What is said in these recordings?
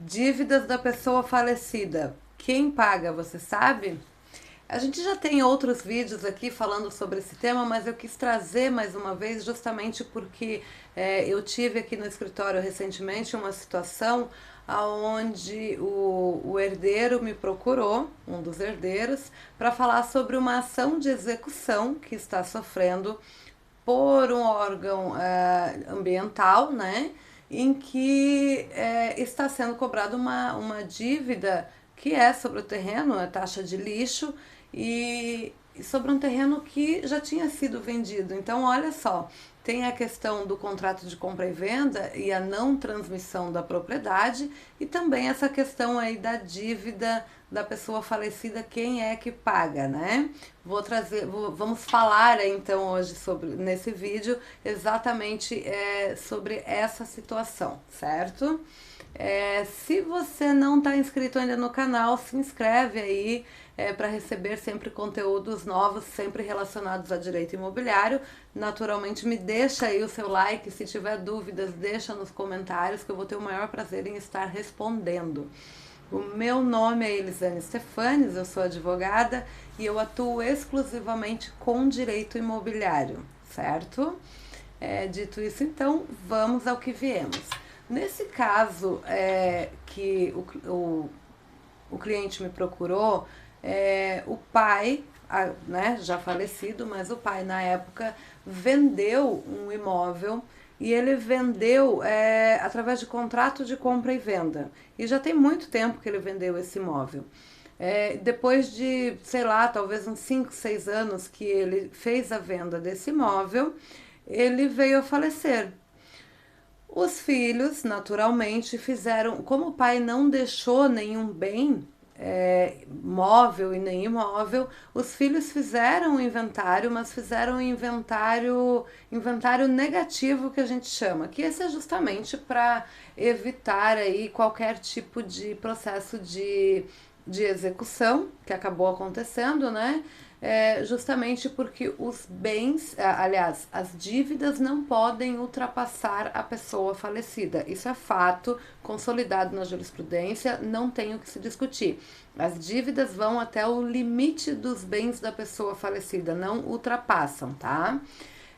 Dívidas da pessoa falecida. Quem paga, você sabe? A gente já tem outros vídeos aqui falando sobre esse tema, mas eu quis trazer mais uma vez justamente porque eu tive aqui no escritório recentemente uma situação onde o herdeiro me procurou, um dos herdeiros, para falar sobre uma ação de execução que está sofrendo por um órgão ambiental, né, em que está sendo cobrada uma dívida que é sobre o terreno, a taxa de lixo, e sobre um terreno que já tinha sido vendido. Então, olha só, tem a questão do contrato de compra e venda e a não transmissão da propriedade, e também essa questão aí da dívida da pessoa falecida, quem é que paga, né? Vamos falar então hoje sobre nesse vídeo exatamente sobre essa situação, certo? Se você não está inscrito ainda no canal, se inscreve aí para receber sempre conteúdos novos, sempre relacionados a direito imobiliário. Naturalmente, me deixa aí o seu like. Se tiver dúvidas, deixa nos comentários que eu vou ter o maior prazer em estar respondendo. O meu nome é Elisane Stefanes, eu sou advogada e eu atuo exclusivamente com direito imobiliário, certo? Dito isso, então, vamos ao que viemos. Nesse caso que o cliente me procurou, o pai, né, já falecido, mas o pai na época vendeu um imóvel e ele vendeu através de contrato de compra e venda. E já tem muito tempo que ele vendeu esse imóvel. Depois de, sei lá, talvez uns 5, 6 anos que ele fez a venda desse imóvel, ele veio a falecer. Os filhos, naturalmente, fizeram. Como o pai não deixou nenhum bem móvel e nem imóvel, os filhos fizeram o inventário, mas fizeram um inventário negativo que a gente chama, que esse é justamente para evitar aí qualquer tipo de processo de execução que acabou acontecendo, né? Justamente porque os bens, aliás, as dívidas não podem ultrapassar a pessoa falecida. Isso é fato consolidado na jurisprudência, não tem o que se discutir. As dívidas vão até o limite dos bens da pessoa falecida, não ultrapassam, tá?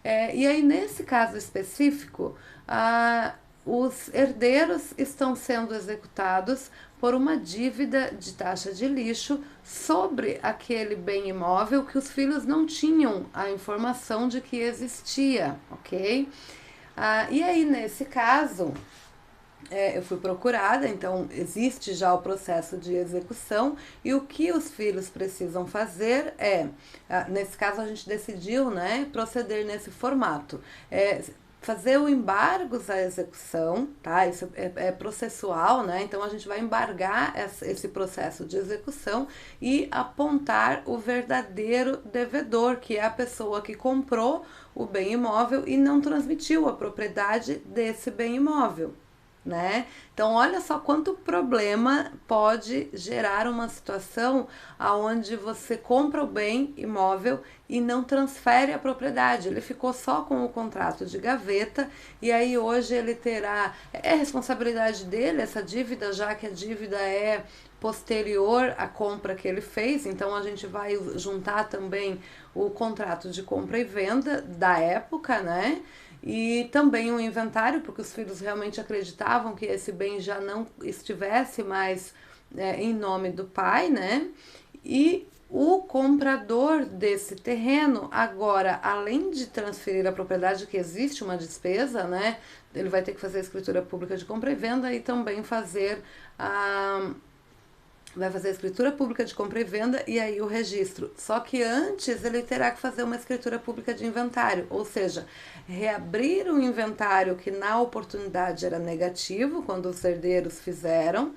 E aí, nesse caso específico, os herdeiros estão sendo executados por uma dívida de taxa de lixo sobre aquele bem imóvel que os filhos não tinham a informação de que existia, ok? E aí, nesse caso, eu fui procurada, então existe já o processo de execução e o que os filhos precisam fazer nesse caso a gente decidiu, né, proceder nesse formato. Fazer o embargos à execução, tá? Isso é processual, né? Então a gente vai embargar esse processo de execução e apontar o verdadeiro devedor, que é a pessoa que comprou o bem imóvel e não transmitiu a propriedade desse bem imóvel, né? Então olha só quanto problema pode gerar uma situação aonde você compra o bem imóvel e não transfere a propriedade. Ele ficou só com o contrato de gaveta e aí hoje ele terá responsabilidade dele essa dívida, já que a dívida é posterior à compra que ele fez, então a gente vai juntar também o contrato de compra e venda da época, né? E também um inventário, porque os filhos realmente acreditavam que esse bem já não estivesse mais em nome do pai, né? E o comprador desse terreno, agora, além de transferir a propriedade, que existe uma despesa, né? Ele vai ter que fazer a escritura pública de compra e venda e também fazer a vai fazer a escritura pública de compra e venda e aí o registro. Só que antes ele terá que fazer uma escritura pública de inventário, ou seja, reabrir o inventário que na oportunidade era negativo, quando os herdeiros fizeram,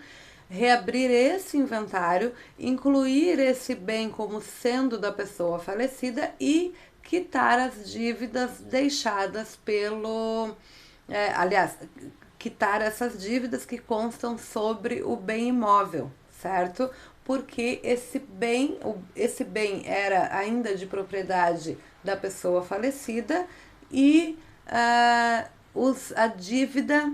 reabrir esse inventário, incluir esse bem como sendo da pessoa falecida e quitar as dívidas deixadas aliás, quitar essas dívidas que constam sobre o bem imóvel, certo? Porque esse bem era ainda de propriedade da pessoa falecida e a dívida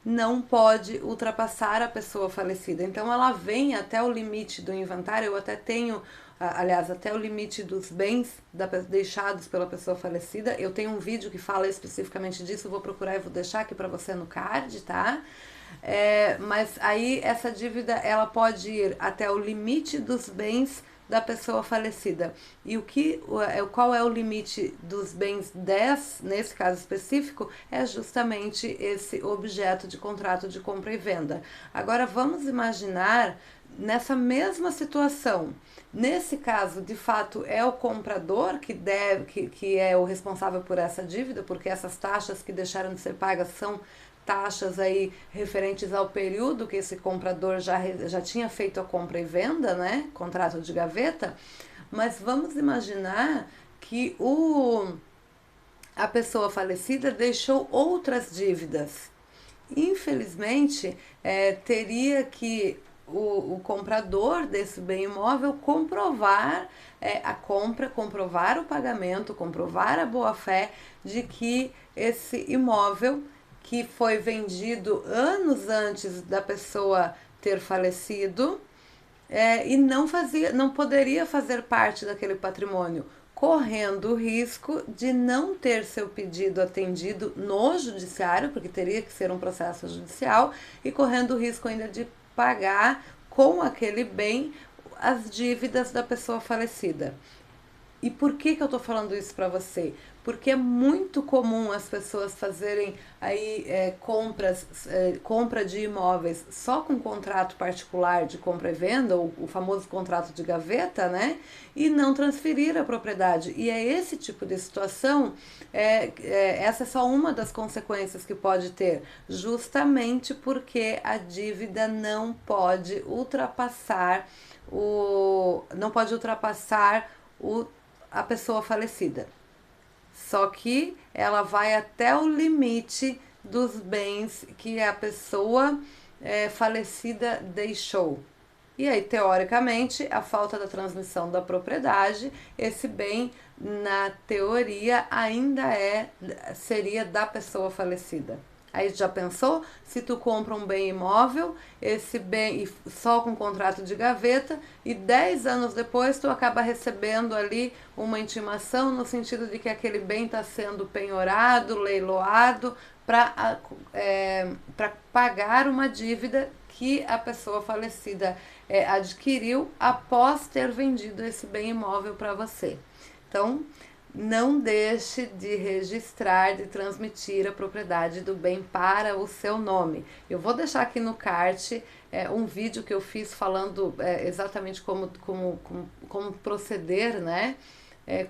não pode ultrapassar a pessoa falecida. Então ela vem até o limite do inventário, eu até tenho, aliás, até o limite dos bens deixados pela pessoa falecida. Eu tenho um vídeo que fala especificamente disso, vou procurar e vou deixar aqui para você no card, tá? Mas aí essa dívida ela pode ir até o limite dos bens da pessoa falecida. E qual é o limite dos bens nesse caso específico? É justamente esse objeto de contrato de compra e venda. Agora vamos imaginar nessa mesma situação. Nesse caso, de fato, é o comprador que é o responsável por essa dívida, porque essas taxas que deixaram de ser pagas são taxas aí referentes ao período que esse comprador já tinha feito a compra e venda, né? Contrato de gaveta. Mas vamos imaginar que a pessoa falecida deixou outras dívidas. Infelizmente, teria que o comprador desse bem imóvel comprovar a compra, comprovar o pagamento, comprovar a boa-fé de que esse imóvel que foi vendido anos antes da pessoa ter falecido e não poderia fazer parte daquele patrimônio, correndo o risco de não ter seu pedido atendido no judiciário, porque teria que ser um processo judicial, e correndo o risco ainda de pagar com aquele bem as dívidas da pessoa falecida. E por que eu estou falando isso para você? Porque é muito comum as pessoas fazerem aí compra de imóveis só com contrato particular de compra e venda, ou o famoso contrato de gaveta, né? E não transferir a propriedade. E é esse tipo de situação, essa é só uma das consequências que pode ter, justamente porque a dívida não pode ultrapassar a pessoa falecida. Só que ela vai até o limite dos bens que a pessoa falecida deixou. E aí, teoricamente, a falta da transmissão da propriedade, esse bem, na teoria, ainda seria da pessoa falecida. Aí já pensou? Se tu compra um bem imóvel, esse bem só com contrato de gaveta, e 10 anos depois tu acaba recebendo ali uma intimação no sentido de que aquele bem está sendo penhorado, leiloado, para pagar uma dívida que a pessoa falecida adquiriu após ter vendido esse bem imóvel para você. Então, não deixe de registrar, de transmitir a propriedade do bem para o seu nome. Eu vou deixar aqui no card um vídeo que eu fiz falando exatamente como proceder, né?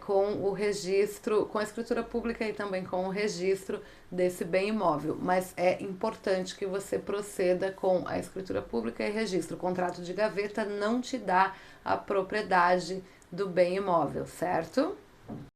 Com o registro, com a escritura pública e também com o registro desse bem imóvel. Mas é importante que você proceda com a escritura pública e registro. O contrato de gaveta não te dá a propriedade do bem imóvel, certo?